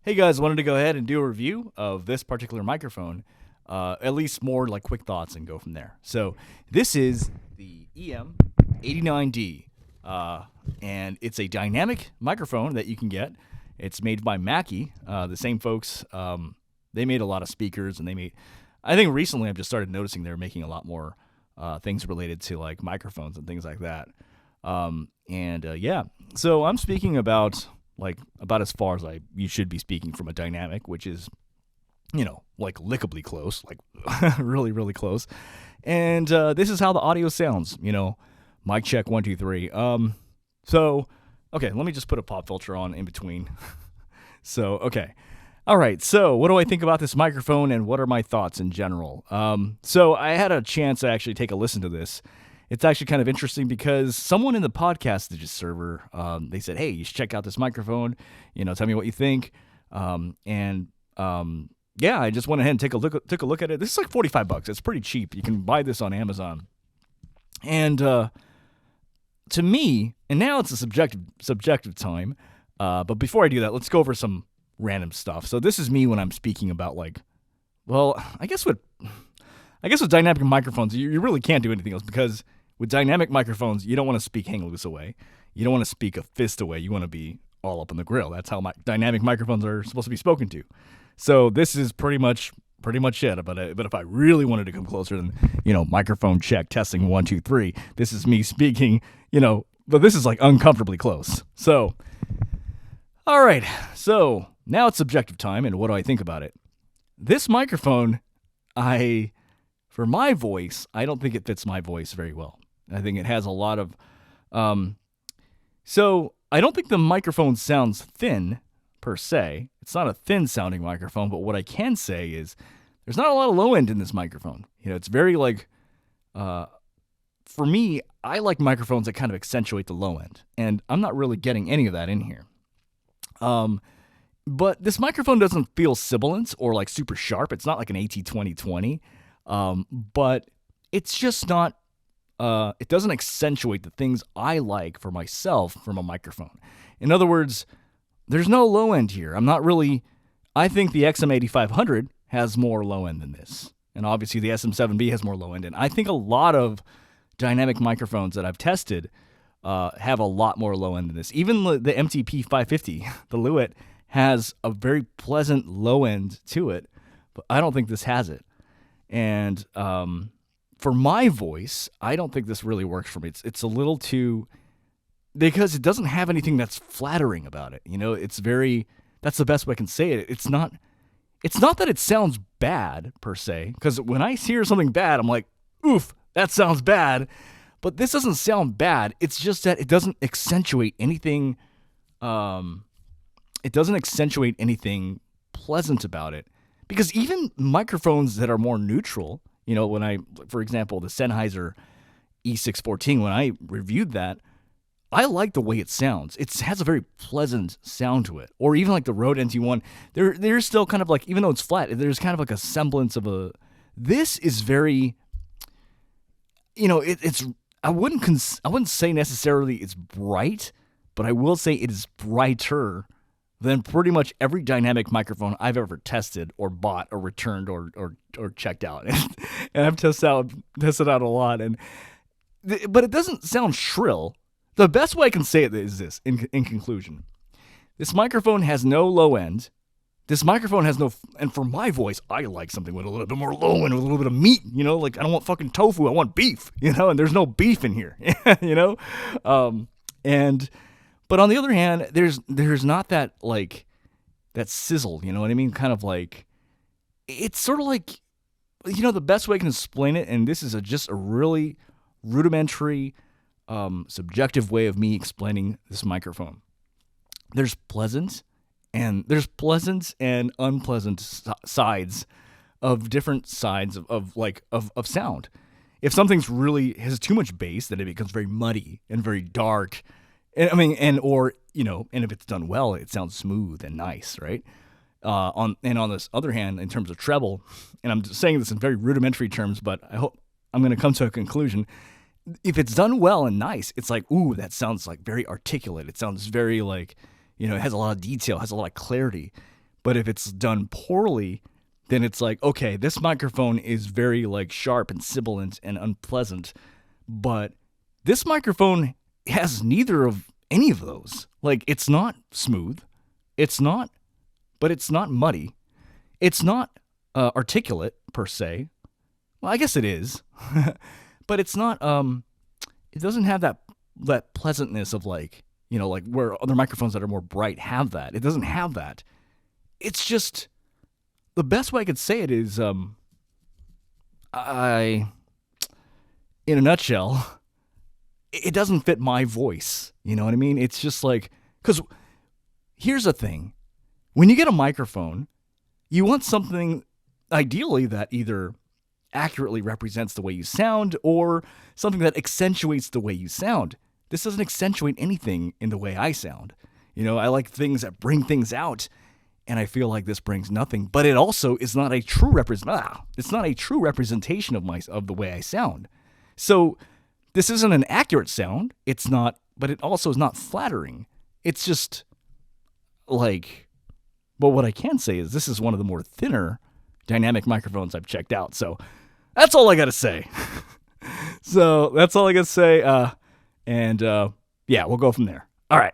Hey guys, wanted to go ahead and do a review of this particular microphone, at least more like quick thoughts and go from there. So this is the EM89D, and it's a dynamic microphone that you can get. It's made by Mackie, the same folks. They made a lot of speakers, and I think recently I've just started noticing they're making a lot more things related to like microphones and things like that. Yeah, so I'm speaking about as far as you should be speaking from a dynamic, which is, like lickably close, like really, really close. And this is how the audio sounds, mic check 1, 2, 3. Okay, let me just put a pop filter on in between. Okay. All right, so what do I think about this microphone and what are my thoughts in general? So I had a chance to actually take a listen to this. It's actually kind of interesting because someone in the podcast server, they said, hey, you should check out this microphone, tell me what you think. Yeah, I just went ahead and took a look at it. This is like $45. It's pretty cheap. You can buy this on Amazon. And to me, and now it's a subjective time, but before I do that, let's go over some random stuff. So this is me when I'm speaking about I guess with dynamic microphones, you really can't do anything else because with dynamic microphones, you don't want to speak hang loose away. You don't want to speak a fist away. You want to be all up in the grill. That's how dynamic microphones are supposed to be spoken to. So this is pretty much it. But if I really wanted to come closer, then microphone check, testing 1, 2, 3. This is me speaking. But this is like uncomfortably close. So, all right. So now it's subjective time, and what do I think about it? This microphone, for my voice, I don't think it fits my voice very well. I think it has a lot of... So I don't think the microphone sounds thin, per se. It's not a thin-sounding microphone, but what I can say is there's not a lot of low end in this microphone. It's very for me, I like microphones that kind of accentuate the low end, and I'm not really getting any of that in here. But this microphone doesn't feel sibilant or like super sharp. It's not like an AT2020. But it's just not, it doesn't accentuate the things I like for myself from a microphone. In other words, there's no low end here. I think the XM8500 has more low end than this. And obviously the SM7B has more low end. And I think a lot of dynamic microphones that I've tested have a lot more low end than this. Even the MTP 550, the Lewitt, has a very pleasant low end to it, but I don't think this has it. And for my voice, I don't think this really works for me. It's a little too, because it doesn't have anything that's flattering about it. That's the best way I can say it. It's not that it sounds bad per se, because when I hear something bad, I'm like, oof, that sounds bad. But this doesn't sound bad. It's just that it doesn't accentuate anything. It doesn't accentuate anything pleasant about it. Because even microphones that are more neutral, for example, the Sennheiser E614, when I reviewed that, I like the way it sounds. It has a very pleasant sound to it. Or even like the Rode NT1, there's still kind of like, even though it's flat, there's kind of like a semblance of this is very, I wouldn't say necessarily it's bright, but I will say it is brighter than pretty much every dynamic microphone I've ever tested or bought or returned or checked out. And I've tested out a lot. But it doesn't sound shrill. The best way I can say it is this, in conclusion. This microphone has no low end. This microphone has no... And for my voice, I like something with a little bit more low end, with a little bit of meat, Like, I don't want fucking tofu, I want beef, And there's no beef in here, But on the other hand, there's not that, that sizzle, you know what I mean? Kind of like, it's sort of like, the best way I can explain it, and this is just a really rudimentary, subjective way of me explaining this microphone. There's pleasant and unpleasant sides of different sides of sound. If something's really has too much bass, then it becomes very muddy and very dark. And if it's done well, it sounds smooth and nice, right? On this other hand, in terms of treble, and I'm saying this in very rudimentary terms, but I hope I'm going to come to a conclusion. If it's done well and nice, it's like, ooh, that sounds like very articulate. It sounds very it has a lot of detail, has a lot of clarity. But if it's done poorly, then it's like, okay, this microphone is very like sharp and sibilant and unpleasant, but this microphone has neither of any of those. Like, it's not smooth. But it's not muddy. It's not articulate per se. Well, I guess it is, but it's not. It doesn't have that pleasantness of like, like where other microphones that are more bright have that. It doesn't have that. It's just, the best way I could say it is, in a nutshell, it doesn't fit my voice. You know what I mean? It's just like, because here's the thing. When you get a microphone, you want something ideally that either accurately represents the way you sound or something that accentuates the way you sound. This doesn't accentuate anything in the way I sound. I like things that bring things out, and I feel like this brings nothing. But it also is not a true It's not a true representation of the way I sound. So this isn't an accurate sound. It's not, but it also is not flattering. It's just like. But what I can say is this is one of the more thinner dynamic microphones I've checked out. So that's all I got to say. Yeah, we'll go from there. All right.